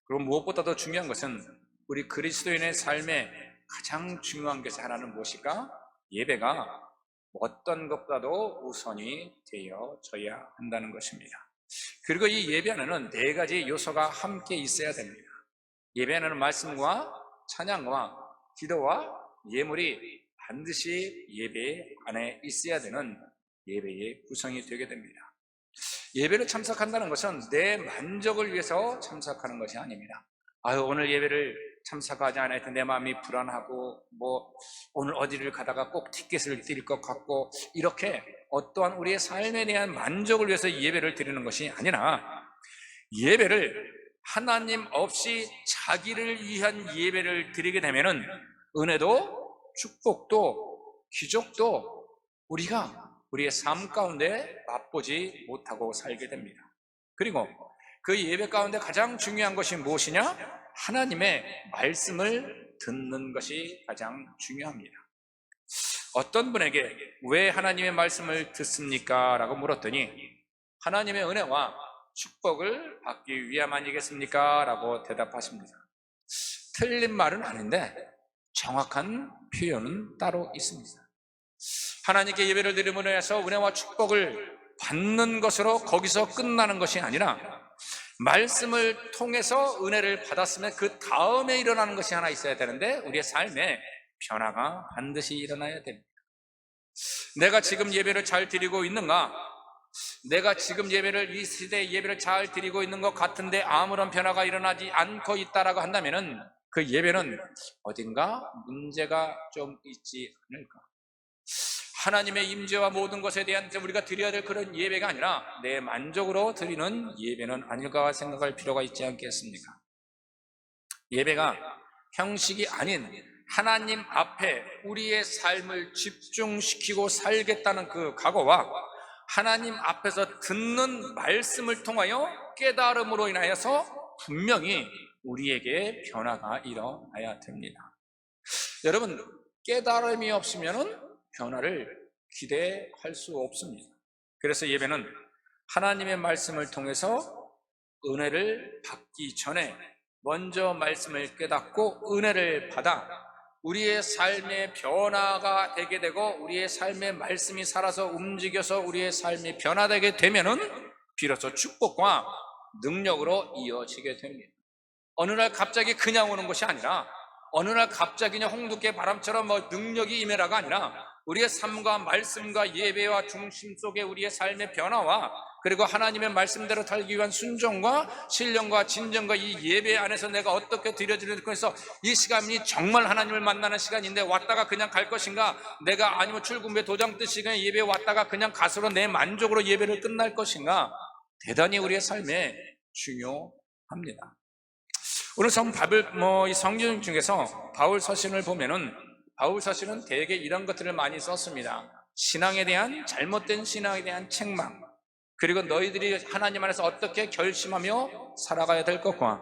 그리고 무엇보다도 중요한 것은 우리 그리스도인의 삶에 가장 중요한 것이 하나는 무엇일까? 예배가 어떤 것보다도 우선이 되어져야 한다는 것입니다. 그리고 이 예배 안에는 네 가지 요소가 함께 있어야 됩니다. 예배 안에는 말씀과 찬양과 기도와 예물이 반드시 예배 안에 있어야 되는 예배의 구성이 되게 됩니다. 예배를 참석한다는 것은 내 만족을 위해서 참석하는 것이 아닙니다. 오늘 예배를 참석하지 않아서 내 마음이 불안하고 오늘 어디를 가다가 꼭 티켓을 뛸 것 같고, 이렇게 어떠한 우리의 삶에 대한 만족을 위해서 예배를 드리는 것이 아니라, 예배를 하나님 없이 자기를 위한 예배를 드리게 되면은 은혜도 축복도 기적도 우리가 우리의 삶 가운데 맛보지 못하고 살게 됩니다. 그리고 그 예배 가운데 가장 중요한 것이 무엇이냐? 하나님의 말씀을 듣는 것이 가장 중요합니다. 어떤 분에게 왜 하나님의 말씀을 듣습니까? 라고 물었더니 하나님의 은혜와 축복을 받기 위함 아니겠습니까? 라고 대답하십니다. 틀린 말은 아닌데 정확한 표현은 따로 있습니다. 하나님께 예배를 드림으로 해서 은혜와 축복을 받는 것으로 거기서 끝나는 것이 아니라, 말씀을 통해서 은혜를 받았으면 그 다음에 일어나는 것이 하나 있어야 되는데, 우리의 삶에 변화가 반드시 일어나야 됩니다. 내가 지금 예배를 잘 드리고 있는가? 내가 지금 이 시대의 예배를 잘 드리고 있는 것 같은데 아무런 변화가 일어나지 않고 있다라고 한다면은 그 예배는 어딘가 문제가 좀 있지 않을까? 하나님의 임재와 모든 것에 대한 우리가 드려야 될 그런 예배가 아니라 내 만족으로 드리는 예배는 아닐까 생각할 필요가 있지 않겠습니까? 예배가 형식이 아닌 하나님 앞에 우리의 삶을 집중시키고 살겠다는 그 각오와 하나님 앞에서 듣는 말씀을 통하여 깨달음으로 인하여서 분명히 우리에게 변화가 일어나야 됩니다. 여러분, 깨달음이 없으면 변화를 기대할 수 없습니다. 그래서 예배는 하나님의 말씀을 통해서 은혜를 받기 전에 먼저 말씀을 깨닫고 은혜를 받아 우리의 삶의 변화가 되게 되고, 우리의 삶의 말씀이 살아서 움직여서 우리의 삶이 변화되게 되면은 비로소 축복과 능력으로 이어지게 됩니다. 어느 날 갑자기 그냥 오는 것이 아니라, 어느 날 갑자기 그냥 홍두깨 바람처럼 능력이 임해라가 아니라, 우리의 삶과 말씀과 예배와 중심 속에 우리의 삶의 변화와, 그리고 하나님의 말씀대로 살기 위한 순종과 신령과 진정과 이 예배 안에서 내가 어떻게 드려지는 것에서 이 시간이 정말 하나님을 만나는 시간인데 왔다가 그냥 갈 것인가, 내가 아니면 출근부에 도장 뜰 시간에 예배에 왔다가 그냥 가수로 내 만족으로 예배를 끝날 것인가, 대단히 우리의 삶에 중요합니다. 오늘 이 성경 중에서 바울 서신을 보면은 바울 서신은 대개 이런 것들을 많이 썼습니다. 신앙에 대한, 잘못된 신앙에 대한 책망, 그리고 너희들이 하나님 안에서 어떻게 결심하며 살아가야 될 것과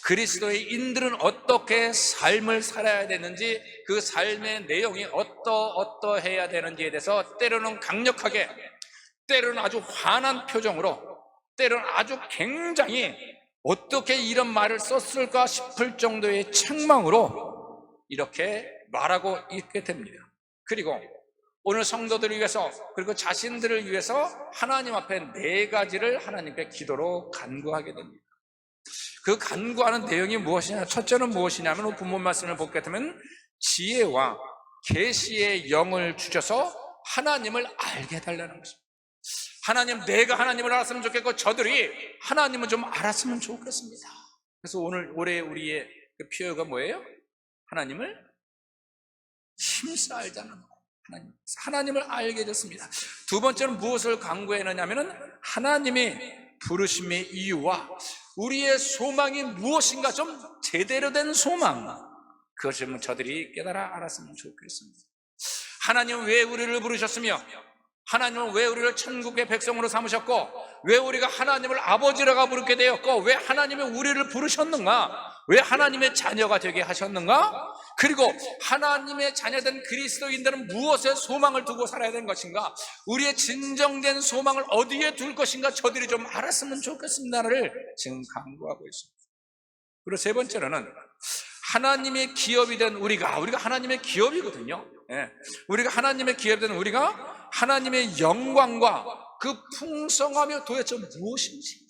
그리스도의 인들은 어떻게 삶을 살아야 되는지, 그 삶의 내용이 어떠해야 되는지에 대해서 때로는 강력하게, 때로는 아주 환한 표정으로, 때로는 아주 굉장히 어떻게 이런 말을 썼을까 싶을 정도의 책망으로 이렇게 말하고 있게 됩니다. 그리고 오늘 성도들을 위해서, 그리고 자신들을 위해서 하나님 앞에 네 가지를 하나님께 기도로 간구하게 됩니다. 그 간구하는 내용이 무엇이냐? 첫째는 무엇이냐면, 본문 말씀을 보게 되면 지혜와 계시의 영을 주셔서 하나님을 알게 해달라는 것입니다. 하나님, 내가 하나님을 알았으면 좋겠고 저들이 하나님을 좀 알았으면 좋겠습니다. 그래서 올해 우리의 그 표어가 뭐예요? 하나님을 힘써 알자는 거예요. 하나님을 알게 됐습니다. 두 번째는 무엇을 간구했느냐면은 하나님이 부르심의 이유와 우리의 소망이 무엇인가 좀 제대로 된 소망, 그것을 저들이 깨달아 알았으면 좋겠습니다. 하나님은 왜 우리를 부르셨으며, 하나님은 왜 우리를 천국의 백성으로 삼으셨고, 왜 우리가 하나님을 아버지라고 부르게 되었고, 왜 하나님이 우리를 부르셨는가, 왜 하나님의 자녀가 되게 하셨는가, 그리고 하나님의 자녀된 그리스도인들은 무엇에 소망을 두고 살아야 되는 것인가, 우리의 진정된 소망을 어디에 둘 것인가, 저들이 좀 알았으면 좋겠습니다를 지금 강구하고 있습니다. 그리고 세 번째로는 하나님의 기업이 된 우리가 하나님의 기업이거든요. 예. 우리가 하나님의 기업이 된 우리가 하나님의 영광과 그 풍성함이 도대체 무엇인지,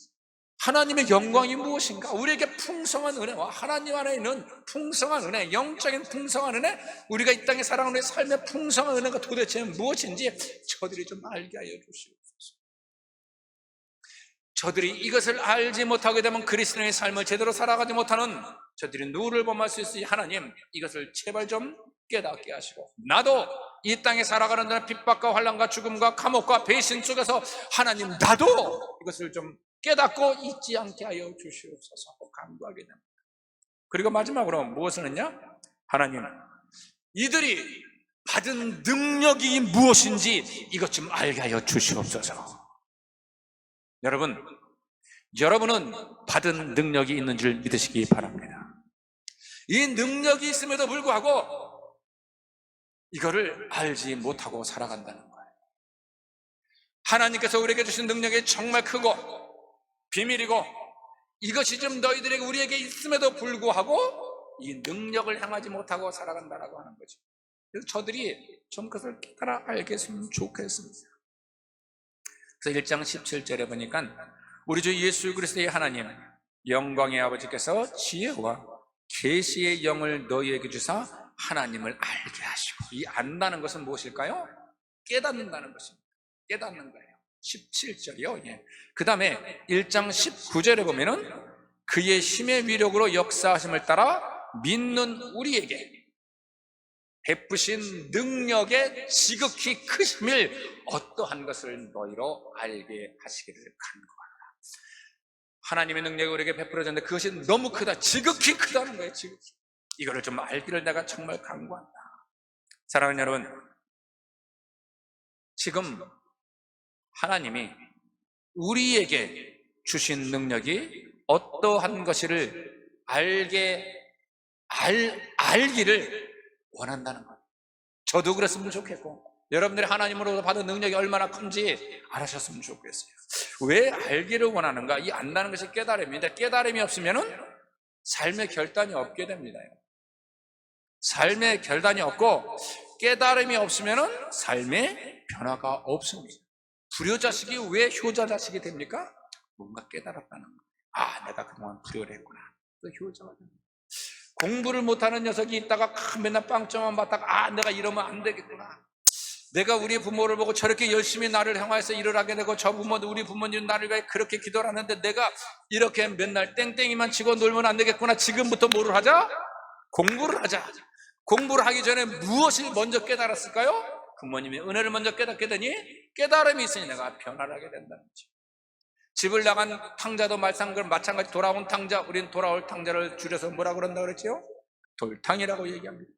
하나님의 영광이 무엇인가, 우리에게 풍성한 은혜와 하나님 안에 있는 풍성한 은혜, 영적인 풍성한 은혜, 우리가 이 땅에 살아가는 우리의 삶의 풍성한 은혜가 도대체 무엇인지 저들이 좀 알게 하여 주시옵소서. 저들이 이것을 알지 못하게 되면 그리스도의 삶을 제대로 살아가지 못하는 저들이 누구를 범할 수 있으니 하나님 이것을 제발 좀 깨닫게 하시고, 나도 이 땅에 살아가는 데는 핍박과 환난과 죽음과 감옥과 배신 속에서 하나님 나도 이것을 좀 깨닫고 잊지 않게 하여 주시옵소서 간구하게 됩니다. 그리고 마지막으로 무엇을 했냐? 하나님 이들이 받은 능력이 무엇인지 이것 좀 알게 하여 주시옵소서. 여러분은 받은 능력이 있는 줄 믿으시기 바랍니다. 이 능력이 있음에도 불구하고 이거를 알지 못하고 살아간다는 거예요. 하나님께서 우리에게 주신 능력이 정말 크고 비밀이고 이것이 좀 너희들에게 우리에게 있음에도 불구하고 이 능력을 향하지 못하고 살아간다라고 하는 거죠. 그래서 저들이 좀 그것을 깨달아 알겠으면 좋겠습니다. 그래서 1장 17절에 보니까 우리 주 예수 그리스도의 하나님 영광의 아버지께서 지혜와 계시의 영을 너희에게 주사 하나님을 알게 하시고, 이 안다는 것은 무엇일까요? 깨닫는다는 것입니다. 깨닫는 거예요. 17절이요. 예. 그 다음에 1장 19절에 보면은 그의 힘의 위력으로 역사하심을 따라 믿는 우리에게 베푸신 능력의 지극히 크심을 어떠한 것을 너희로 알게 하시기를 간구하노라. 하나님의 능력이 우리에게 베풀어졌는데 그것이 너무 크다, 지극히 크다는 거예요. 지극히. 이거를 좀 알기를 내가 정말 간구한다. 사랑하는 여러분, 지금 하나님이 우리에게 주신 능력이 어떠한 것을 알기를 원한다는 거예요. 저도 그랬으면 좋겠고 여러분들이 하나님으로부터 받은 능력이 얼마나 큰지 알으셨으면 좋겠어요. 왜 알기를 원하는가? 이 안다는 것이 깨달음인데 깨달음이 없으면 삶의 결단이 없게 됩니다. 삶의 결단이 없고 깨달음이 없으면 삶의 변화가 없습니다. 불효자식이 왜 효자자식이 됩니까? 뭔가 깨달았다는 거예요. 내가 그동안 불효를 했구나. 또 효자가 됩니다. 공부를 못하는 녀석이 있다가 맨날 빵점만 받다가 내가 이러면 안 되겠구나. 내가 우리 부모를 보고 저렇게 열심히 나를 향하여서 일을 하게 되고 저 부모도 우리 부모님 나를 위해 그렇게 기도를 하는데 내가 이렇게 맨날 땡땡이만 치고 놀면 안 되겠구나. 지금부터 뭐를 하자? 공부를 하자. 공부를 하기 전에 무엇을 먼저 깨달았을까요? 부모님의 은혜를 먼저 깨닫게 되니 깨달음이 있으니 내가 변화를 하게 된다는 거죠. 집을 나간 탕자도 마찬가지 돌아온 탕자, 우리는 돌아올 탕자를 줄여서 뭐라 그런다 그랬죠? 돌탕이라고 얘기합니다.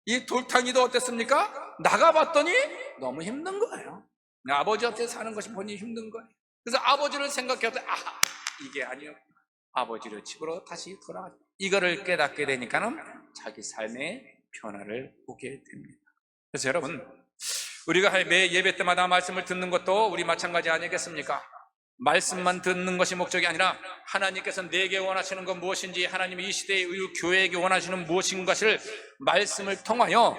이 돌탕이도 어땠습니까? 나가봤더니 너무 힘든 거예요. 아버지 앞에 사는 것이 본인이 힘든 거예요. 그래서 아버지를 생각해도 이게 아니었구나. 아버지를 집으로 다시 돌아가죠. 이거를 깨닫게 되니까는 자기 삶의 변화를 보게 됩니다. 그래서 여러분, 우리가 매 예배 때마다 말씀을 듣는 것도 우리 마찬가지 아니겠습니까? 말씀만 듣는 것이 목적이 아니라 하나님께서 내게 원하시는 건 무엇인지, 하나님이 이 시대의 교회에게 원하시는 무엇인 것을 말씀을 통하여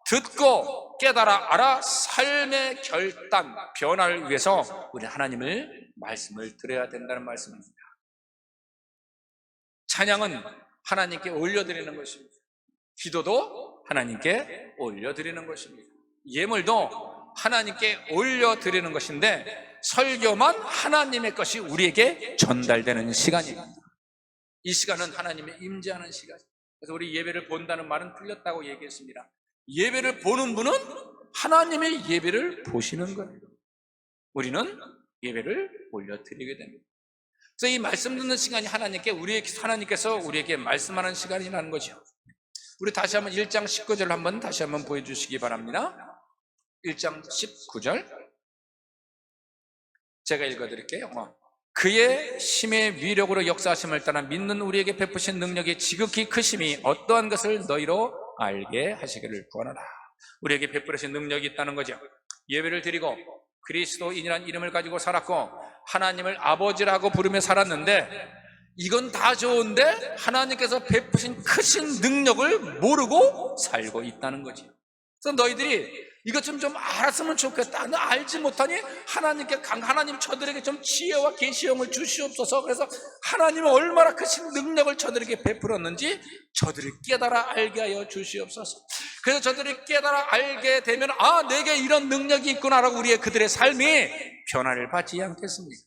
듣고 깨달아 알아 삶의 결단, 변화를 위해서 우리 하나님을 말씀을 드려야 된다는 말씀입니다. 찬양은 하나님께 올려드리는 것입니다. 기도도 하나님께 올려드리는 것입니다. 예물도 하나님께 올려드리는 것인데 설교만 하나님의 것이 우리에게 전달되는 시간입니다. 이 시간은 하나님의 임재하는 시간입니다. 그래서 우리 예배를 본다는 말은 틀렸다고 얘기했습니다. 예배를 보는 분은 하나님의 예배를 보시는 거예요. 우리는 예배를 올려드리게 됩니다. 그래서 이 말씀 듣는 시간이 하나님께서 우리에게 말씀하는 시간이라는 거죠. 우리 다시 한번 1장 19절 한번 다시 한번 보여주시기 바랍니다. 1장 19절 제가 읽어드릴게요. 그의 힘의 위력으로 역사하심을 따라 믿는 우리에게 베푸신 능력이 지극히 크심이 어떠한 것을 너희로 알게 하시기를 구하노라. 우리에게 베푸신 능력이 있다는 거죠. 예배를 드리고 그리스도인이라는 이름을 가지고 살았고 하나님을 아버지라고 부르며 살았는데 이건 다 좋은데 하나님께서 베푸신 크신 능력을 모르고 살고 있다는 거지. 그래서 너희들이 이것 좀 알았으면 좋겠다. 너 알지 못하니 하나님 저들에게 좀 지혜와 계시형을 주시옵소서. 그래서 하나님은 얼마나 크신 능력을 저들에게 베풀었는지 저들이 깨달아 알게 하여 주시옵소서. 그래서 저들이 깨달아 알게 되면 내게 이런 능력이 있구나라고 그들의 삶이 변화를 받지 않겠습니까?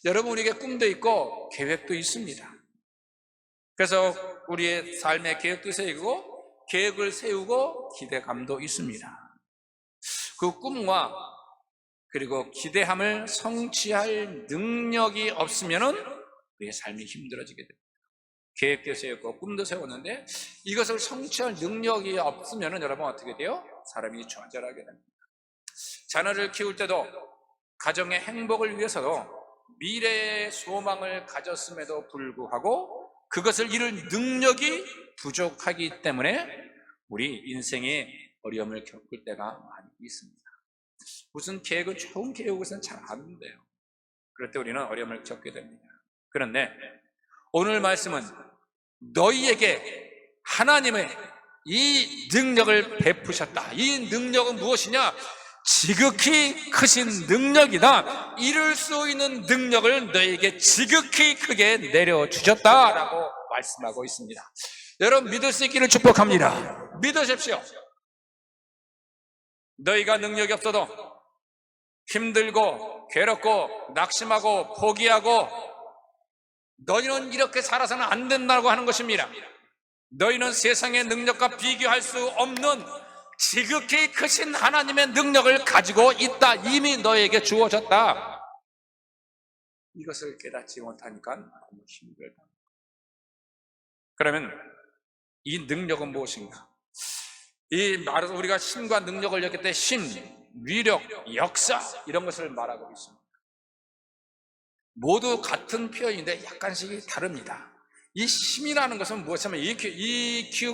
여러분, 우리에게 꿈도 있고 계획도 있습니다. 그래서 우리의 삶의 계획도 세우고 계획을 세우고 기대감도 있습니다. 그 꿈과 그리고 기대함을 성취할 능력이 없으면 우리의 삶이 힘들어지게 됩니다. 계획도 세웠고 꿈도 세웠는데 이것을 성취할 능력이 없으면 여러분 어떻게 돼요? 사람이 좌절하게 됩니다. 자녀를 키울 때도 가정의 행복을 위해서도 미래의 소망을 가졌음에도 불구하고 그것을 이룰 능력이 부족하기 때문에 우리 인생에 어려움을 겪을 때가 많이 있습니다. 무슨 계획은 좋은 계획에서는 잘 안 돼요. 그럴 때 우리는 어려움을 겪게 됩니다. 그런데 오늘 말씀은 너희에게 하나님의 이 능력을 베푸셨다. 이 능력은 무엇이냐? 지극히 크신 능력이다. 이룰 수 있는 능력을 너희에게 지극히 크게 내려주셨다라고 말씀하고 있습니다. 여러분, 믿을 수 있기를 축복합니다. 믿으십시오. 너희가 능력이 없어도 힘들고 괴롭고 낙심하고 포기하고 너희는 이렇게 살아서는 안 된다고 하는 것입니다. 너희는 세상의 능력과 비교할 수 없는 지극히 크신 하나님의 능력을 가지고 있다. 이미 너에게 주어졌다. 이것을 깨닫지 못하니까 너무 힘들다. 그러면 이 능력은 무엇인가? 말해서 우리가 힘과 능력을 얘기할 때 힘, 위력, 역사 이런 것을 말하고 있습니다. 모두 같은 표현인데 약간씩 다릅니다. 이 힘이라는 것은 무엇이냐면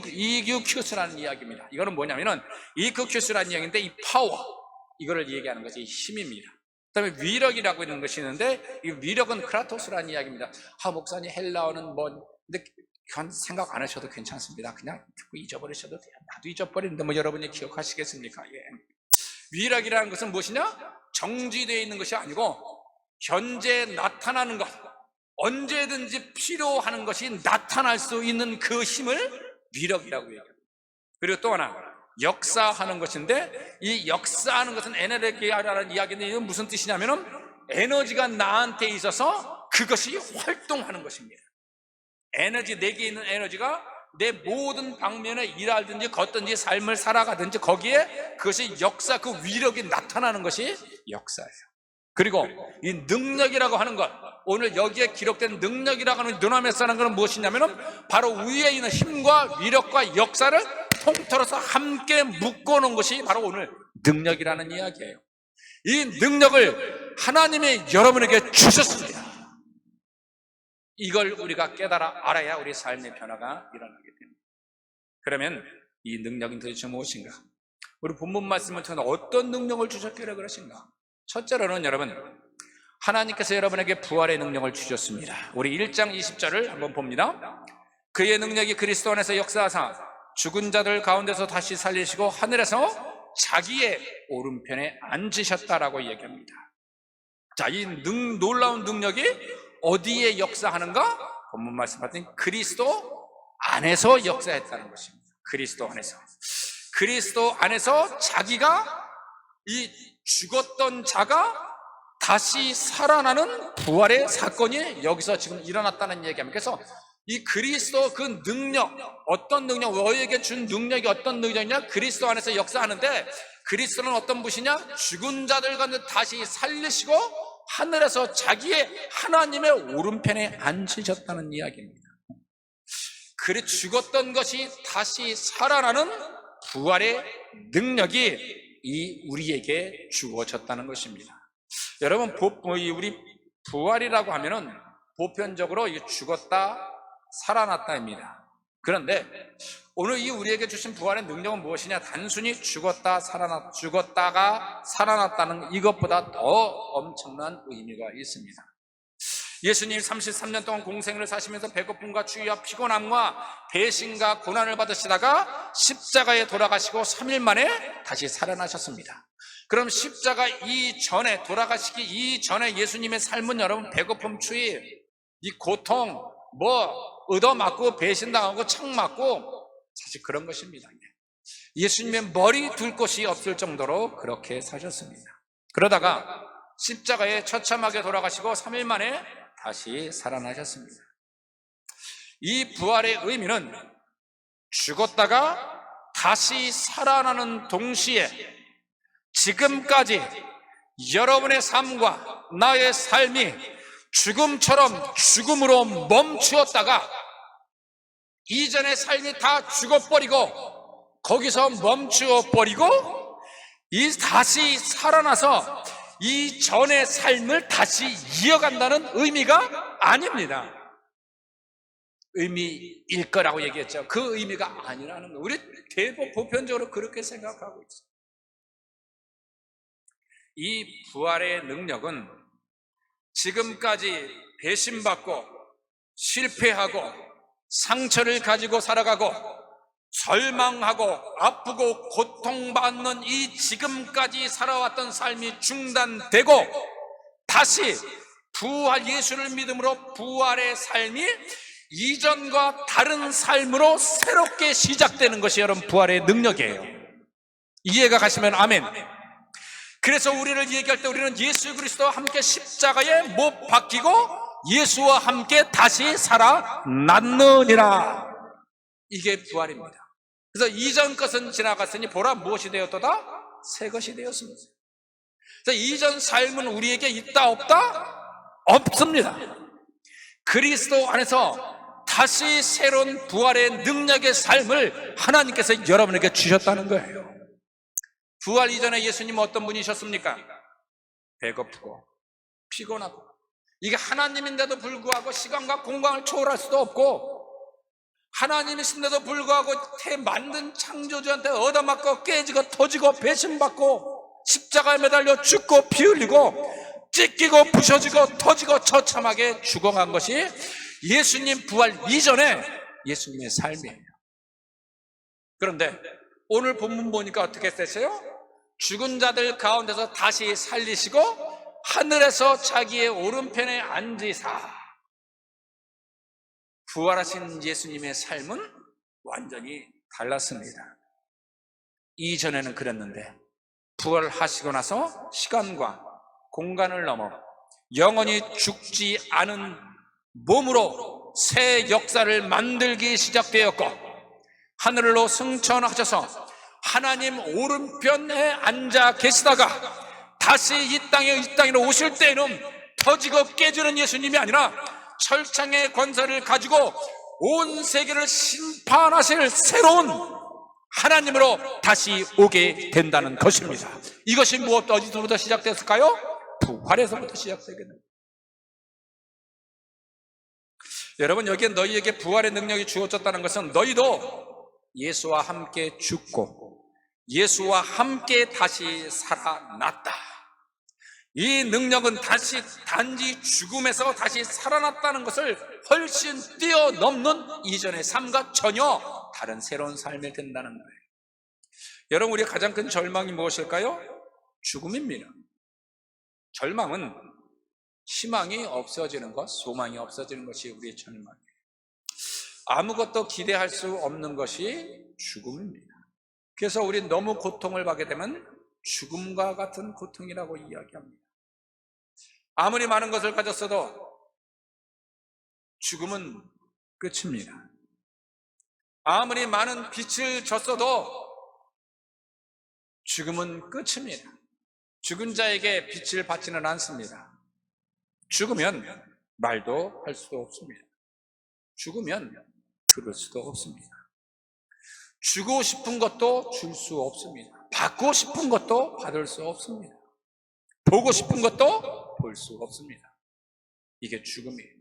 EQQ라는 이야기입니다. 이거는 뭐냐면은 EQQ라는 이야기인데 이 파워, 이거를 얘기하는 것이 힘입니다. 그 다음에 위력이라고 있는 것이 있는데 이 위력은 크라토스라는 이야기입니다. 목사님 헬라어는 근데 그건 생각 안 하셔도 괜찮습니다. 그냥 듣고 잊어버리셔도 돼요. 나도 잊어버리는데 여러분이 기억하시겠습니까? 예. 위력이라는 것은 무엇이냐? 정지되어 있는 것이 아니고 현재 나타나는 것, 언제든지 필요하는 것이 나타날 수 있는 그 힘을 위력이라고 얘기합니다. 그리고 또 하나 역사하는 것인데 이 역사하는 것은 에너지라는 이야기인데 이건 무슨 뜻이냐면은 에너지가 나한테 있어서 그것이 활동하는 것입니다. 내게 있는 에너지가 내 모든 방면에 일하든지 걷든지 삶을 살아가든지 거기에 그것이 역사, 그 위력이 나타나는 것이 역사예요. 그리고 이 능력이라고 하는 것, 오늘 여기에 기록된 능력이라고 하는 누나메스라는 것은 무엇이냐면은 바로 위에 있는 힘과 위력과 역사를 통틀어서 함께 묶어놓은 것이 바로 오늘 능력이라는 이야기예요. 이 능력을 하나님이 여러분에게 주셨습니다. 이걸 우리가 깨달아 알아야 우리 삶의 변화가 일어나게 됩니다. 그러면 이 능력은 도대체 무엇인가? 우리 본문 말씀을 통해 어떤 능력을 주셨기를 그러신가? 첫째로는 여러분, 하나님께서 여러분에게 부활의 능력을 주셨습니다. 우리 1장 20절을 한번 봅니다. 그의 능력이 그리스도 안에서 역사하사 죽은 자들 가운데서 다시 살리시고 하늘에서 자기의 오른편에 앉으셨다라고 얘기합니다. 자, 이 놀라운 능력이 어디에 역사하는가? 본문 말씀 봤더니 그리스도 안에서 역사했다는 것입니다. 그리스도 안에서 자기가 이 죽었던 자가 다시 살아나는 부활의 사건이 여기서 지금 일어났다는 얘기합니다. 그래서 이 그리스도 그 능력, 어떤 능력, 너희에게 준 능력이 어떤 능력이냐? 그리스도 안에서 역사하는데 그리스도는 어떤 분이냐? 죽은 자들 가운데 다시 살리시고 하늘에서 자기의 하나님의 오른편에 앉으셨다는 이야기입니다. 그래 죽었던 것이 다시 살아나는 부활의 능력이 우리에게 주어졌다는 것입니다. 여러분, 우리 부활이라고 하면은 보편적으로 죽었다 살아났다입니다. 그런데 오늘 우리에게 주신 부활의 능력은 무엇이냐? 단순히 죽었다가 살아났다는 이것보다 더 엄청난 의미가 있습니다. 예수님 33년 동안 공생을 사시면서 배고픔과 추위와 피곤함과 배신과 고난을 받으시다가 십자가에 돌아가시고 3일 만에 다시 살아나셨습니다. 그럼 십자가 이전에, 돌아가시기 이전에 예수님의 삶은 여러분, 배고픔, 추위, 이 고통, 얻어맞고 배신당하고 창맞고 사실 그런 것입니다. 예수님의 머리 둘 곳이 없을 정도로 그렇게 사셨습니다. 그러다가 십자가에 처참하게 돌아가시고 3일 만에 다시 살아나셨습니다. 이 부활의 의미는 죽었다가 다시 살아나는 동시에 지금까지 여러분의 삶과 나의 삶이 죽음처럼 죽음으로 멈추었다가 이전의 삶이 다 죽어버리고 거기서 멈추어버리고 다시 살아나서 이 전의 삶을 다시 이어간다는 의미가 아닙니다. 의미일 거라고 얘기했죠. 그 의미가 아니라는 거예요. 우리 대부분 보편적으로 그렇게 생각하고 있어요. 이 부활의 능력은 지금까지 배신받고 실패하고 상처를 가지고 살아가고 절망하고 아프고 고통받는 이 지금까지 살아왔던 삶이 중단되고 다시 부활, 예수를 믿음으로 부활의 삶이 이전과 다른 삶으로 새롭게 시작되는 것이 여러분 부활의 능력이에요. 이해가 가시면 아멘. 그래서 우리를 얘기할 때 우리는 예수 그리스도와 함께 십자가에 못 박히고 예수와 함께 다시 살아났느니라. 이게 부활입니다. 그래서 이전 것은 지나갔으니 보라 무엇이 되었도다? 새 것이 되었습니다. 그래서 이전 삶은 우리에게 있다 없다? 없습니다. 그리스도 안에서 다시 새로운 부활의 능력의 삶을 하나님께서 여러분에게 주셨다는 거예요. 부활 이전에 예수님은 어떤 분이셨습니까? 배고프고 피곤하고, 이게 하나님인데도 불구하고 시간과 공간을 초월할 수도 없고, 하나님이신데도 불구하고 만든 창조주한테 얻어맞고 깨지고 터지고 배신받고 십자가에 매달려 죽고 피 흘리고 찢기고 부셔지고 터지고 처참하게 죽어간 것이 예수님 부활 이전에 예수님의 삶이에요. 그런데 오늘 본문 보니까 어떻게 됐어요? 죽은 자들 가운데서 다시 살리시고 하늘에서 자기의 오른편에 앉으사. 부활하신 예수님의 삶은 완전히 달랐습니다. 이전에는 그랬는데 부활하시고 나서 시간과 공간을 넘어 영원히 죽지 않은 몸으로 새 역사를 만들기 시작되었고, 하늘로 승천하셔서 하나님 오른편에 앉아 계시다가 다시 이 땅에 오실 때에는 터지고 깨지는 예수님이 아니라 철창의 권세를 가지고 온 세계를 심판하실 새로운 하나님으로 다시 오게 된다는 것입니다. 이것이 어디서부터 시작됐을까요? 부활에서부터 시작되겠네요. 여러분, 여기에 너희에게 부활의 능력이 주어졌다는 것은 너희도 예수와 함께 죽고 예수와 함께 다시 살아났다. 이 능력은 단지 죽음에서 다시 살아났다는 것을 훨씬 뛰어넘는 이전의 삶과 전혀 다른 새로운 삶이 된다는 거예요. 여러분, 우리의 가장 큰 절망이 무엇일까요? 죽음입니다. 절망은 희망이 없어지는 것, 소망이 없어지는 것이 우리의 절망이에요. 아무것도 기대할 수 없는 것이 죽음입니다. 그래서 우리는 너무 고통을 받게 되면 죽음과 같은 고통이라고 이야기합니다. 아무리 많은 것을 가졌어도 죽음은 끝입니다. 아무리 많은 빛을 줬어도 죽음은 끝입니다. 죽은 자에게 빛을 받지는 않습니다. 죽으면 말도 할 수도 없습니다. 죽으면 들을 수도 없습니다. 주고 싶은 것도 줄 수 없습니다. 받고 싶은 것도 받을 수 없습니다. 보고 싶은 것도 볼 수 없습니다. 이게 죽음이에요.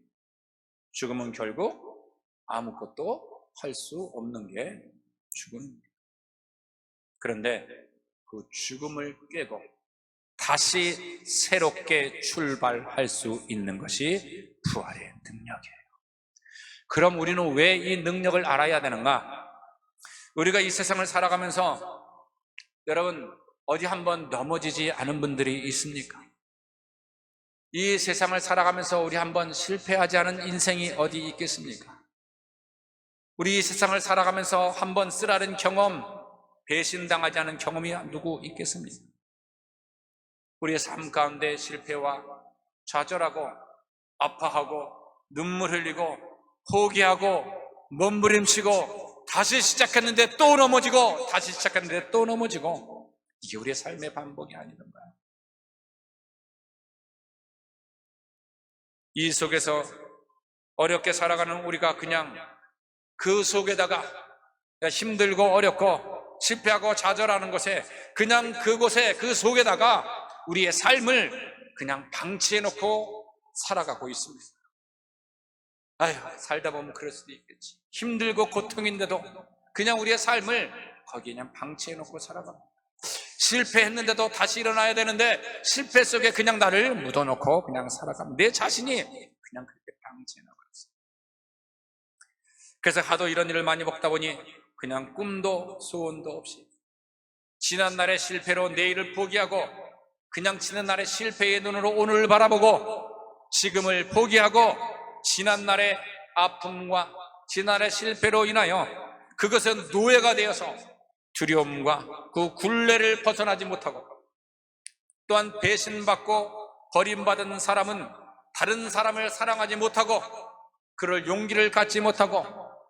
죽음은 결국 아무것도 할 수 없는 게 죽음입니다. 그런데 그 죽음을 깨고 다시 새롭게 출발할 수 있는 것이 부활의 능력이에요. 그럼 우리는 왜 이 능력을 알아야 되는가? 우리가 이 세상을 살아가면서 여러분 어디 한번 넘어지지 않은 분들이 있습니까? 이 세상을 살아가면서 우리 한번 실패하지 않은 인생이 어디 있겠습니까? 우리 이 세상을 살아가면서 한번 쓰라린 경험, 배신당하지 않은 경험이 누구 있겠습니까? 우리의 삶 가운데 실패와 좌절하고 아파하고 눈물 흘리고 포기하고 몸부림치고 다시 시작했는데 또 넘어지고 다시 시작했는데 또 넘어지고, 이게 우리의 삶의 반복이 아니던가요? 이 속에서 어렵게 살아가는 우리가 그냥 그 속에다가 힘들고 어렵고 실패하고 좌절하는 곳에, 그냥 그곳에 그 속에다가 우리의 삶을 그냥 방치해놓고 살아가고 있습니다. 아휴, 살다 보면 그럴 수도 있겠지. 힘들고 고통인데도 그냥 우리의 삶을 거기에 그냥 방치해놓고 살아갑니다. 실패했는데도 다시 일어나야 되는데 실패 속에 그냥 나를 묻어놓고 그냥 살아갑니다. 내 자신이 그냥 그렇게 방치해놓고 있어요. 그래서 하도 이런 일을 많이 먹다 보니 그냥 꿈도 소원도 없이 지난날의 실패로 내일을 포기하고, 그냥 지난날의 실패의 눈으로 오늘을 바라보고 지금을 포기하고 지난날의 아픔과 지난날의 실패로 인하여 그것은 노예가 되어서 두려움과 그 굴레를 벗어나지 못하고, 또한 배신받고 버림받은 사람은 다른 사람을 사랑하지 못하고 그럴 용기를 갖지 못하고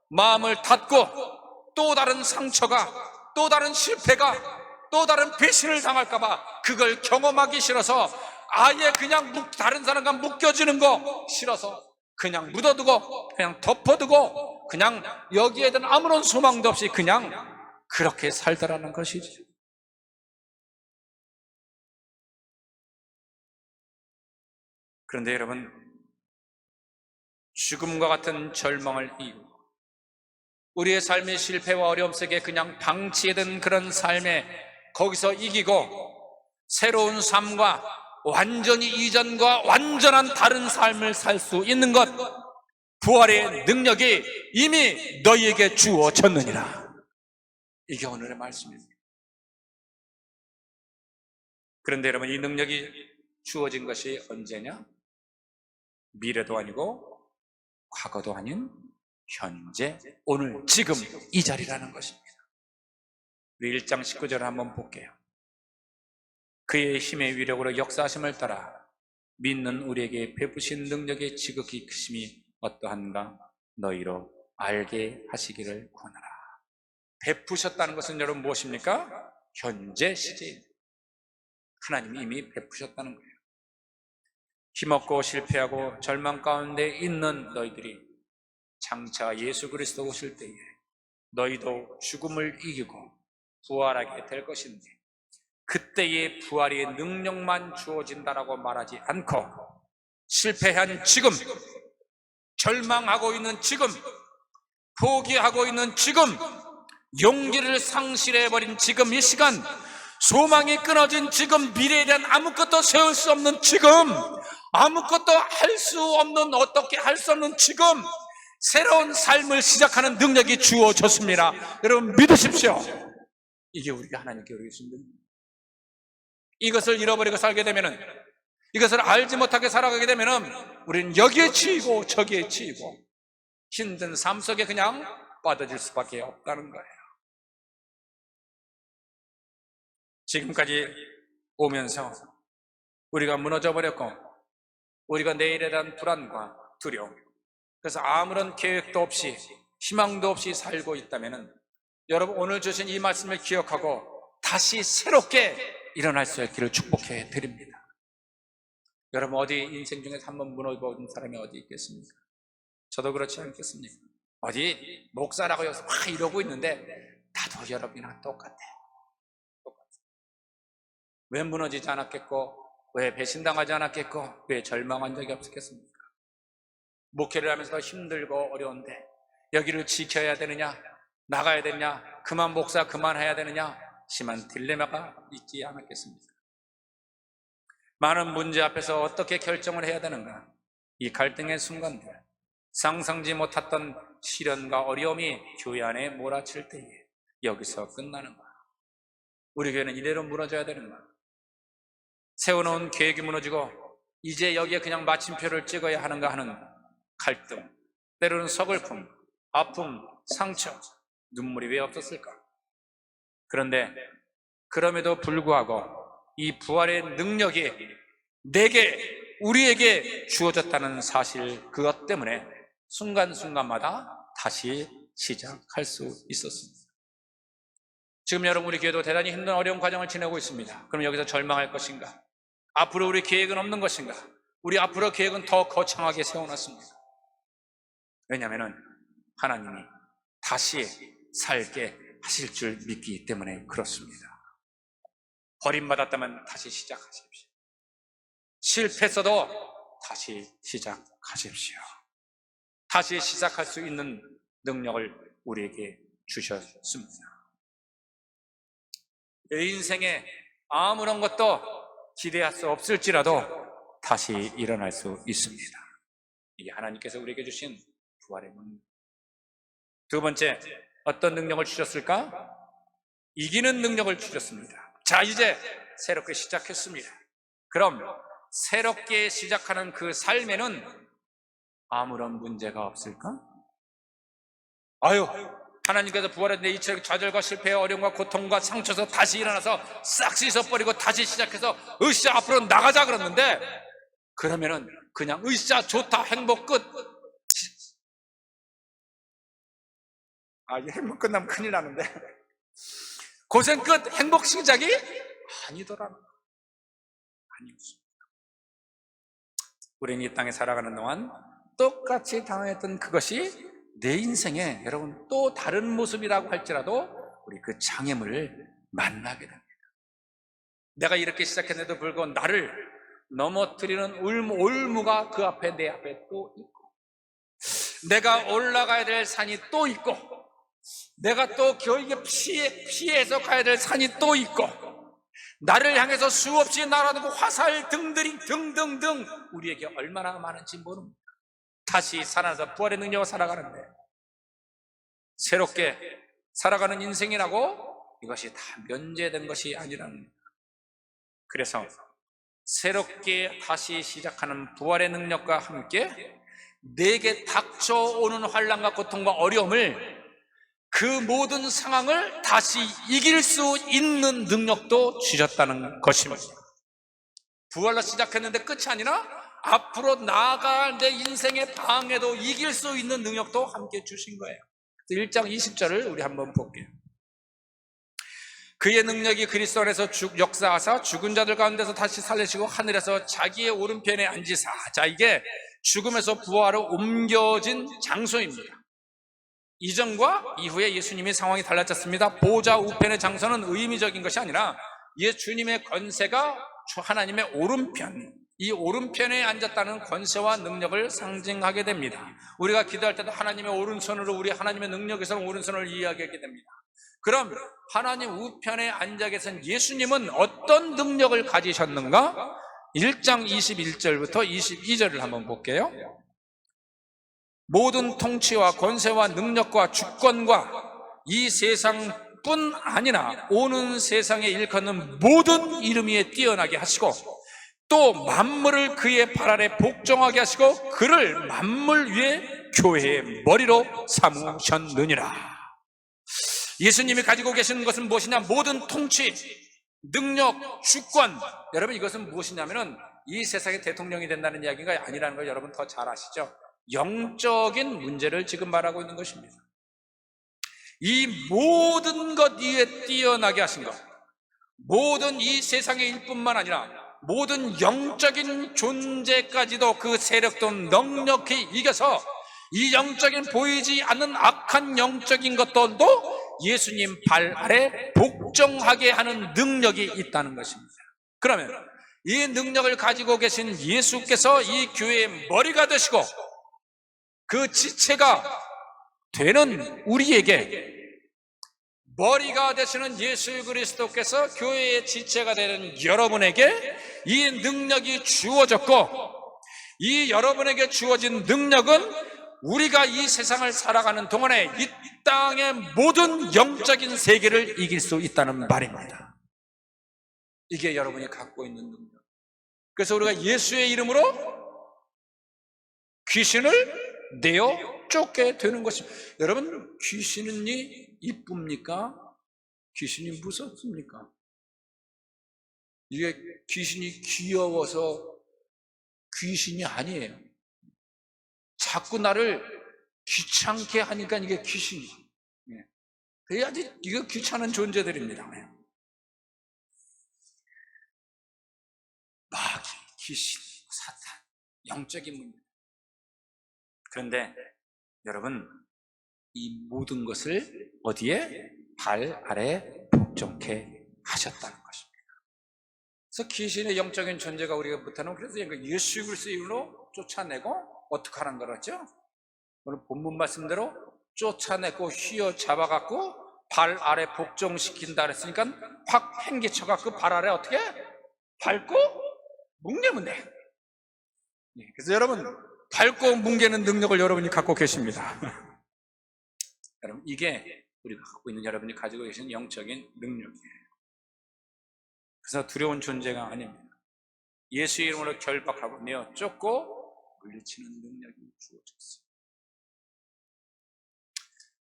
마음을 닫고 또 다른 상처가, 또 다른 실패가, 또 다른 배신을 당할까봐 그걸 경험하기 싫어서 아예 그냥 다른 사람과 묶여지는 거 싫어서 그냥 묻어두고 그냥 덮어두고 그냥 여기에 대한 아무런 소망도 없이 그냥 그렇게 살더라는 것이죠. 그런데 여러분, 죽음과 같은 절망을 이기고 우리의 삶의 실패와 어려움 속에 그냥 방치해둔 그런 삶에 거기서 이기고 새로운 삶과 완전히 이전과 완전한 다른 삶을 살 수 있는 것, 부활의 능력이 이미 너희에게 주어졌느니라. 이게 오늘의 말씀입니다. 그런데 여러분, 이 능력이 주어진 것이 언제냐? 미래도 아니고 과거도 아닌 현재, 오늘, 지금 이 자리라는 것입니다. 우리 1장 19절을 한번 볼게요. 그의 힘의 위력으로 역사하심을 따라 믿는 우리에게 베푸신 능력의 지극히 크심이 어떠한가 너희로 알게 하시기를 권하라. 베푸셨다는 것은 여러분 무엇입니까? 현재 시제입니다. 하나님이 이미 베푸셨다는 거예요. 힘없고 실패하고 절망 가운데 있는 너희들이 장차 예수 그리스도 오실 때에 너희도 죽음을 이기고 부활하게 될 것인데, 그때의 부활의 능력만 주어진다라고 말하지 않고 실패한 지금, 절망하고 있는 지금, 포기하고 있는 지금, 용기를 상실해버린 지금 이 시간, 소망이 끊어진 지금, 미래에 대한 아무것도 세울 수 없는 지금, 아무것도 할 수 없는, 어떻게 할 수 없는 지금 새로운 삶을 시작하는 능력이 주어졌습니다. 여러분 믿으십시오. 이게 우리가 하나님께 우리신 능력. 이것을 잃어버리고 살게 되면은, 이것을 알지 못하게 살아가게 되면은 우리는 여기에 치이고 저기에 치이고 힘든 삶 속에 그냥 빠져질 수밖에 없다는 거예요. 지금까지 오면서 우리가 무너져 버렸고 우리가 내일에 대한 불안과 두려움, 그래서 아무런 계획도 없이 희망도 없이 살고 있다면 여러분 오늘 주신 이 말씀을 기억하고 다시 새롭게 일어날 수 있기를 축복해 드립니다. 여러분 어디 인생 중에서 한번 무너져본 사람이 어디 있겠습니까? 저도 그렇지 않겠습니까? 어디 목사라고 여기서 막 이러고 있는데 나도 여러분이랑 똑같아. 왜 무너지지 않았겠고, 왜 배신당하지 않았겠고, 왜 절망한 적이 없었겠습니까? 목회를 하면서 힘들고 어려운데 여기를 지켜야 되느냐, 나가야 되느냐, 그만 목사 그만해야 되느냐, 심한 딜레마가 있지 않았겠습니까? 많은 문제 앞에서 어떻게 결정을 해야 되는가, 이 갈등의 순간들, 상상지 못했던 시련과 어려움이 교회 안에 몰아칠 때에 여기서 끝나는 거야. 우리 교회는 이대로 무너져야 되는 거야. 세워놓은 계획이 무너지고 이제 여기에 그냥 마침표를 찍어야 하는가 하는 갈등, 때로는 서글픔, 아픔, 상처, 눈물이 왜 없었을까? 그런데 그럼에도 불구하고 이 부활의 능력이 우리에게 주어졌다는 사실, 그것 때문에 순간순간마다 다시 시작할 수 있었습니다. 지금 여러분, 우리 교회도 대단히 힘든 어려운 과정을 지내고 있습니다. 그럼 여기서 절망할 것인가? 앞으로 우리 계획은 없는 것인가? 우리 앞으로 계획은 더 거창하게 세워놨습니다. 왜냐하면 하나님이 다시 살게 하실 줄 믿기 때문에 그렇습니다. 버림받았다면 다시 시작하십시오. 실패했어도 다시 시작하십시오. 다시 시작할 수 있는 능력을 우리에게 주셨습니다. 내 인생에 아무런 것도 기대할 수 없을지라도 다시 일어날 수 있습니다. 이게 하나님께서 우리에게 주신 부활의 능력. 두 번째, 어떤 능력을 주셨을까? 이기는 능력을 주셨습니다. 자, 이제 새롭게 시작했습니다. 그럼 새롭게 시작하는 그 삶에는 아무런 문제가 없을까? 하나님께서 부활했는데 이처럼 좌절과 실패와 어려움과 고통과 상처에서 다시 일어나서 싹 씻어버리고 다시 시작해서 으쌰 앞으로 나가자 그랬는데, 그러면은 그냥 으쌰 좋다 행복 끝. 이 행복 끝나면 큰일 나는데 고생 끝 행복 시작이 아니더라는 거예요. 아니었습니다. 우리는 이 땅에 살아가는 동안 똑같이 당했던 그것이 내 인생에 여러분 또 다른 모습이라고 할지라도 우리 그 장애물을 만나게 됩니다. 내가 이렇게 시작했는데도 불구하고 나를 넘어뜨리는 올무가 그 앞에 내 앞에 또 있고, 내가 올라가야 될 산이 또 있고, 내가 또 겨우게 피해서 가야 될 산이 또 있고, 나를 향해서 수없이 날아오고 화살 등등 우리에게 얼마나 많은지 모릅니다. 다시 살아나서 부활의 능력으로 살아가는데, 새롭게 살아가는 인생이라고 이것이 다 면제된 것이 아니라는 겁니다. 그래서 새롭게 다시 시작하는 부활의 능력과 함께 내게 닥쳐오는 환난과 고통과 어려움을, 그 모든 상황을 다시 이길 수 있는 능력도 주셨다는 것입니다. 부활로 시작했는데 끝이 아니라 앞으로 나아갈 내 인생의 방해도 이길 수 있는 능력도 함께 주신 거예요. 1장 20절을 우리 한번 볼게요. 그의 능력이 그리스도 안에서 역사하사 죽은 자들 가운데서 다시 살리시고 하늘에서 자기의 오른편에 앉으사. 자, 이게 죽음에서 부활로 옮겨진 장소입니다. 이전과 이후에 예수님의 상황이 달라졌습니다. 보좌 우편의 장소는 의미적인 것이 아니라 예수님의 권세가 하나님의 오른편, 이 오른편에 앉았다는 권세와 능력을 상징하게 됩니다. 우리가 기도할 때도 하나님의 오른손으로 우리 하나님의 능력에서는 오른손을 이야기하게 됩니다. 그럼 하나님 우편에 앉아 계신 예수님은 어떤 능력을 가지셨는가? 1장 21절부터 22절을 한번 볼게요. 모든 통치와 권세와 능력과 주권과 이 세상뿐 아니라 오는 세상에 일컫는 모든 이름 위에 뛰어나게 하시고, 또 만물을 그의 발 아래 복종하게 하시고 그를 만물 위에 교회의 머리로 삼으셨느니라. 예수님이 가지고 계시는 것은 무엇이냐? 모든 통치, 능력, 주권. 여러분, 이것은 무엇이냐면은 이 세상의 대통령이 된다는 이야기가 아니라는 걸 여러분 더 잘 아시죠? 영적인 문제를 지금 말하고 있는 것입니다. 이 모든 것 위에 뛰어나게 하신 것, 모든 이 세상의 일뿐만 아니라 모든 영적인 존재까지도 그 세력도 넉넉히 이겨서 이 영적인 보이지 않는 악한 영적인 것들도 예수님 발 아래 복종하게 하는 능력이 있다는 것입니다. 그러면 이 능력을 가지고 계신 예수께서 이 교회의 머리가 되시고 그 지체가 되는 우리에게, 머리가 되시는 예수 그리스도께서 교회의 지체가 되는 여러분에게 이 능력이 주어졌고, 이 여러분에게 주어진 능력은 우리가 이 세상을 살아가는 동안에 이 땅의 모든 영적인 세계를 이길 수 있다는 말입니다. 이게 여러분이 갖고 있는 능력. 그래서 우리가 예수의 이름으로 귀신을 내어 쫓게 되는 것입니다. 여러분, 귀신이 이쁩니까? 귀신이 무섭습니까? 이게 귀신이 귀여워서 귀신이 아니에요. 자꾸 나를 귀찮게 하니까 이게 귀신이죠. 그래야지 이거 귀찮은 존재들입니다. 마귀, 귀신, 사탄, 영적인 문제. 그런데 여러분, 이 모든 것을 어디에? 발 아래 복종케 하셨다는 것입니다. 그래서 귀신의 영적인 존재가 우리가 못하는, 그래서 예수 그리스도의 이름으로 쫓아내고 어떻게 하는 거였죠? 오늘 본문 말씀대로 쫓아내고 휘어잡아갖고 발 아래 복종시킨다 그랬으니까 확 팽개쳐갖고 발 아래 어떻게? 밟고 뭉개면 돼. 그래서 여러분, 밟고 뭉개는 능력을 여러분이 갖고 계십니다. 여러분, 이게 우리가 갖고 있는, 여러분이 가지고 계신 영적인 능력이에요. 그래서 두려운 존재가 아닙니다. 예수의 이름으로 결박하고 내어 쫓고 물리치는 능력이 주어졌어요.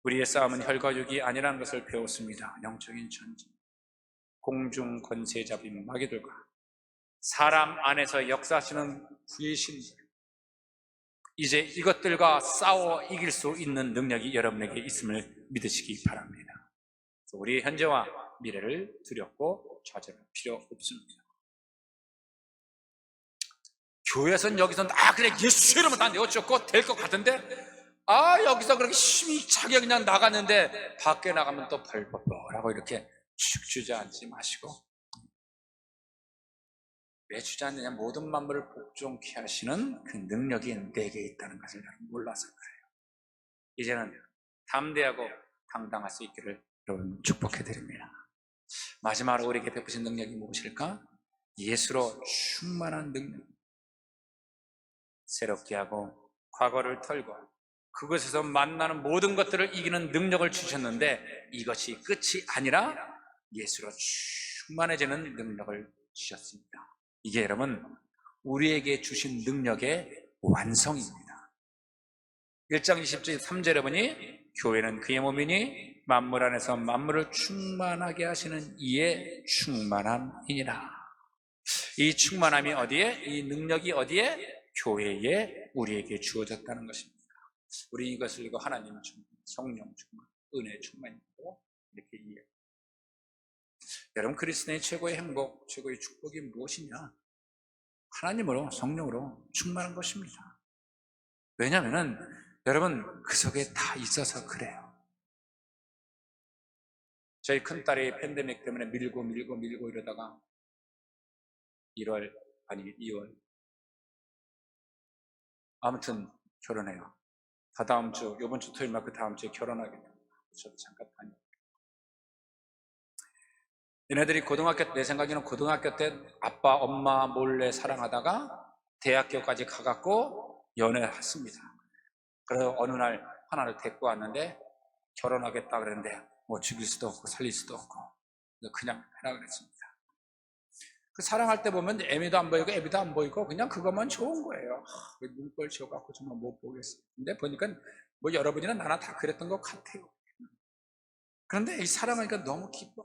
우리의 싸움은 혈과 육이 아니라는 것을 배웠습니다. 영적인 전쟁, 공중 권세 잡인 마귀들과 사람 안에서 역사하시는 귀신들, 이제 이것들과 싸워 이길 수 있는 능력이 여러분에게 있음을 믿으시기 바랍니다. 우리의 현재와 미래를 두렵고 좌절할 필요 없습니다. 교회에서는 여기서는 그래 예수 이름으로 다 내어쫓고 될 것 같은데, 여기서 그렇게 힘이 차게 그냥 나갔는데 밖에 나가면 또 벌벌벌하고 이렇게 주저앉지 마시고, 왜 주저앉느냐? 모든 만물을 복종케 하시는 그 능력이 내게 있다는 것을 몰라서 그래요. 이제는 담대하고 당당할 수 있기를 여러분 축복해 드립니다. 마지막으로 우리에게 베푸신 능력이 무엇일까? 예수로 충만한 능력. 새롭게 하고 과거를 털고 그것에서 만나는 모든 것들을 이기는 능력을 주셨는데, 이것이 끝이 아니라 예수로 충만해지는 능력을 주셨습니다. 이게 여러분, 우리에게 주신 능력의 완성입니다. 1장 23절에 보니 교회는 그의 몸이니 만물 안에서 만물을 충만하게 하시는 이의 충만함이니라. 이 충만함이 어디에? 이 능력이 어디에? 교회에 우리에게 주어졌다는 것입니다. 우리 이것을 이거 하나님 충만, 성령 충만, 은혜 충만이고 이렇게 이해해요. 여러분, 그리스도의 최고의 행복, 최고의 축복이 무엇이냐? 하나님으로, 성령으로 충만한 것입니다. 왜냐하면 여러분, 그 속에 다 있어서 그래요. 저희 큰딸이 팬데믹 때문에 밀고 이러다가 2월 아무튼 결혼해요. 다다음 주, 이번 주 토요일 날 그 다음 주에 결혼하게 됩니다. 저도 잠깐 다녀요. 얘네들이 내 생각에는 고등학교 때 아빠, 엄마 몰래 사랑하다가 대학교까지 가갖고 연애했습니다. 그래서 어느 날 하나를 데리고 왔는데 결혼하겠다 그랬는데 뭐 죽일 수도 없고 살릴 수도 없고 그냥 해라 그랬습니다. 그 사랑할 때 보면 애미도 안 보이고 애비도 안 보이고 그냥 그것만 좋은 거예요. 눈꼴 지어갖고 정말 못 보겠어요. 근데 보니까 뭐 여러분이나 나나 다 그랬던 것 같아요. 그런데 이 사랑하니까 너무 기뻐,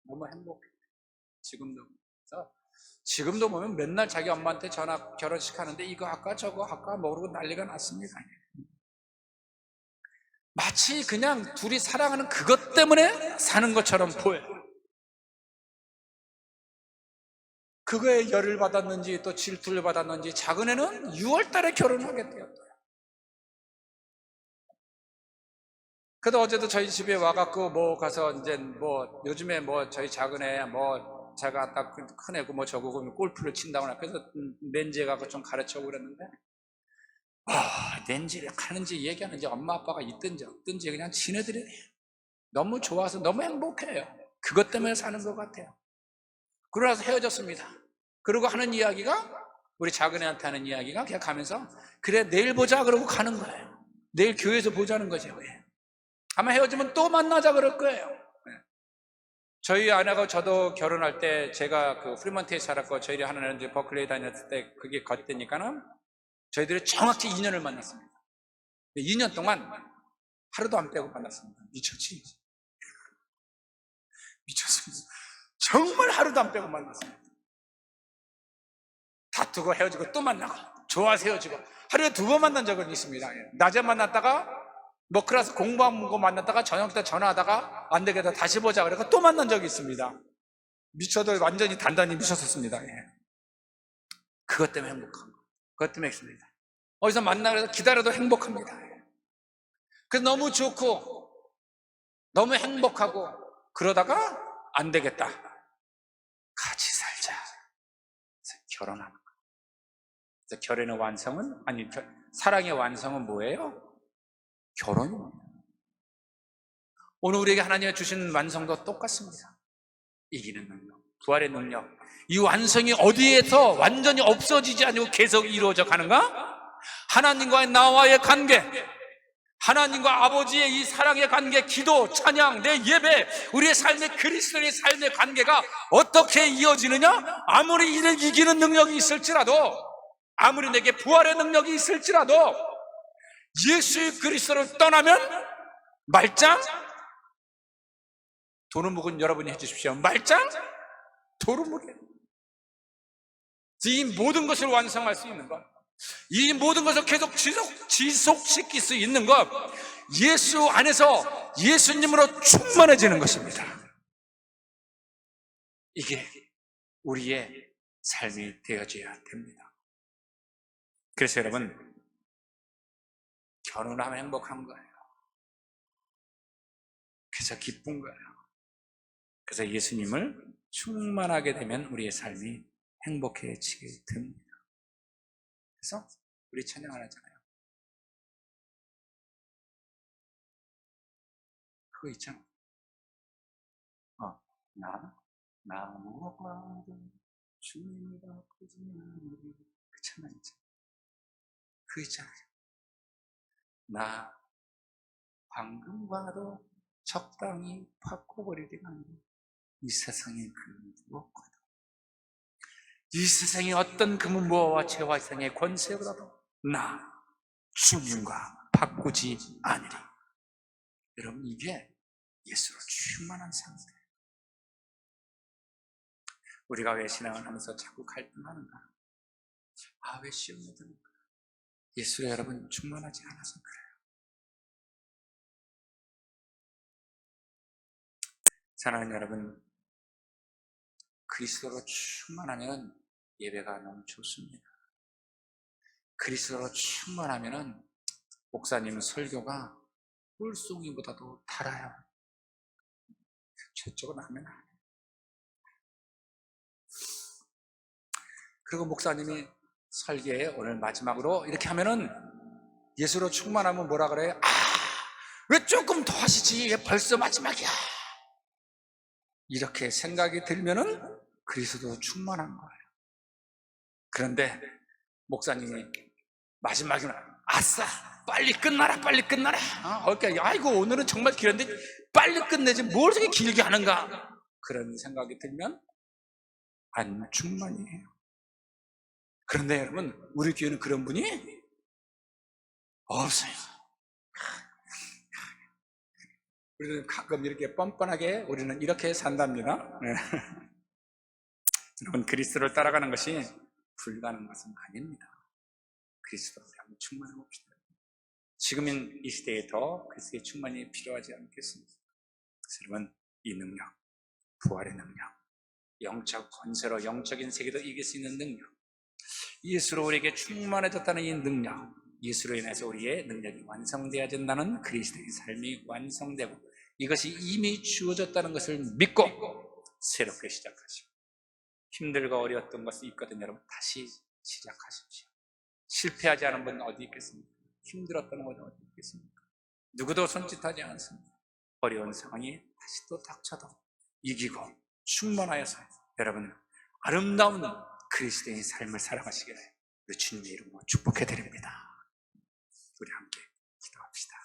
너무 행복해. 지금도 보면 맨날 자기 엄마한테 결혼식 하는데 이거 할까 저거 할까 모르고 난리가 났습니다. 마치 그냥 둘이 사랑하는 그것 때문에 사는 것처럼 보여요. 그거에 열을 받았는지 또 질투를 받았는지 작은 애는 6월 달에 결혼하게 되었어요. 그래도 어제도 저희 집에 와갖고 뭐 가서 이제 뭐 요즘에 뭐 저희 작은 애 뭐 제가 딱 큰 애고 뭐 저거고 골프를 친다거나 그래서 렌즈에 가서 좀 가르쳐고 그랬는데 렌즈를 하는지 얘기하는지 엄마 아빠가 있든지 없든지 그냥 지네들이 너무 좋아서 너무 행복해요. 그것 때문에 사는 것 같아요. 그러나서 헤어졌습니다. 그리고 하는 이야기가 우리 작은애한테 하는 이야기가 그냥 가면서 그래 내일 보자 그러고 가는 거예요. 내일 교회에서 보자는 거죠. 왜? 아마 헤어지면 또 만나자 그럴 거예요. 저희 아내가 저도 결혼할 때 제가 그 프리먼트에 살았고 저희들이 하나는 이제 버클리에 다녔을 때 그게 겉되니까는 저희들이 정확히 2년을 만났습니다. 2년 동안 하루도 안 빼고 만났습니다. 미쳤지? 미쳤습니다. 정말 하루도 안 빼고 만났습니다. 다투고 헤어지고 또 만나고 좋아서 헤어지고 하루에 2번 만난 적은 있습니다. 낮에 만났다가 뭐 클래스 공부하는 거 만났다가 저녁 때 전화하다가 안 되겠다 다시 보자 그래서 또 만난 적이 있습니다. 미쳐도 완전히 단단히 미쳤었습니다. 그것 때문에 행복한 거. 그것 때문에 있습니다. 어디서 만나서 기다려도 행복합니다. 그래서 너무 좋고 너무 행복하고 그러다가 안 되겠다 같이 살자 그래서 결혼하는 거예요. 그래서 결혼의 완성은 아니 사랑의 완성은 뭐예요? 결혼입니다. 오늘 우리에게 하나님이 주신 완성도 똑같습니다. 이기는 능력, 부활의 능력. 이 완성이 어디에서 완전히 없어지지 않고 계속 이루어져 가는가? 하나님과의 나와의 관계, 하나님과 아버지의 이 사랑의 관계, 기도, 찬양, 내 예배, 우리의 삶의 그리스도의 삶의 관계가 어떻게 이어지느냐? 아무리 이기는 능력이 있을지라도, 아무리 내게 부활의 능력이 있을지라도 예수 그리스도를 떠나면 말짱 도루묵은 여러분이 해주십시오. 말짱 도루묵이에요. 이 모든 것을 완성할 수 있는 것, 이 모든 것을 계속 지속시킬 수 있는 것, 예수 안에서 예수님으로 충만해지는 것입니다. 이게 우리의 삶이 되어져야 됩니다. 그래서 여러분, 결혼하면 행복한 거예요. 그래서 기쁜 거예요. 그래서 예수님을 충만하게 되면 우리의 삶이 행복해지게 됩니다. 그래서 우리 찬양을 하잖아요. 그거 있잖아. 나 무엇과도 주님이 바꾸지 않으리. 그 찬양 있잖아. 그거 있잖아요. 나 방금 봐도 적당히 바꿔버리리만 이 세상의 그 무엇과도, 이 세상의 어떤 금은보화와 재화상의 권세보다도 나 주님과 바꾸지 않으리. 여러분, 이게 예수로 충만한 상태예요. 우리가 왜 신앙을 하면서 자꾸 갈등하는가? 왜 시험에 드는가? 예수로 여러분 충만하지 않아서 그래요. 사랑하는 여러분, 그리스도로 충만하면 예배가 너무 좋습니다. 그리스도로 충만하면 목사님 설교가 꿀송이보다도 달아요. 저쪽은 하면 안 해요. 그리고 목사님이 설교에 오늘 마지막으로 이렇게 하면은 예수로 충만하면 뭐라 그래요? 왜 조금 더 하시지? 왜 벌써 마지막이야? 이렇게 생각이 들면은 그리스도 충만한 거예요. 그런데 목사님이 마지막에는 아싸! 빨리 끝나라, 빨리 끝나라. 그러니까 아이고 오늘은 정말 길었는데 빨리 끝내지 뭘 그렇게 길게 하는가? 그런 생각이 들면 안 충만이에요. 그런데 여러분, 우리 교회는 그런 분이 없어요. 우리는 가끔 이렇게 뻔뻔하게 우리는 이렇게 산답니다. 네. 여러분, 그리스도를 따라가는 것이 불가능한 것은 아닙니다. 그리스도로 한번 충만해 봅시다. 지금인 이 시대에 더 그리스도의 충만이 필요하지 않겠습니까? 여러분, 이 능력, 부활의 능력, 영적 권세로 영적인 세계도 이길 수 있는 능력, 예수로 우리에게 충만해졌다는 이 능력, 예수로 인해서 우리의 능력이 완성되어야 된다는 그리스도의 삶이 완성되고 이것이 이미 주어졌다는 것을 믿고 새롭게 시작하시고, 힘들고 어려웠던 것이 있거든요. 여러분, 다시 시작하십시오. 실패하지 않은 분은 어디 있겠습니까? 힘들었던 것은 어디 있겠습니까? 누구도 손짓하지 않습니다. 어려운 상황이 다시 또 닥쳐도 이기고 충만하여서 여러분 아름다운 그리스도인의 삶을 살아가시기를 우리 주님의 이름으로 축복해 드립니다. 우리 함께 기도합시다.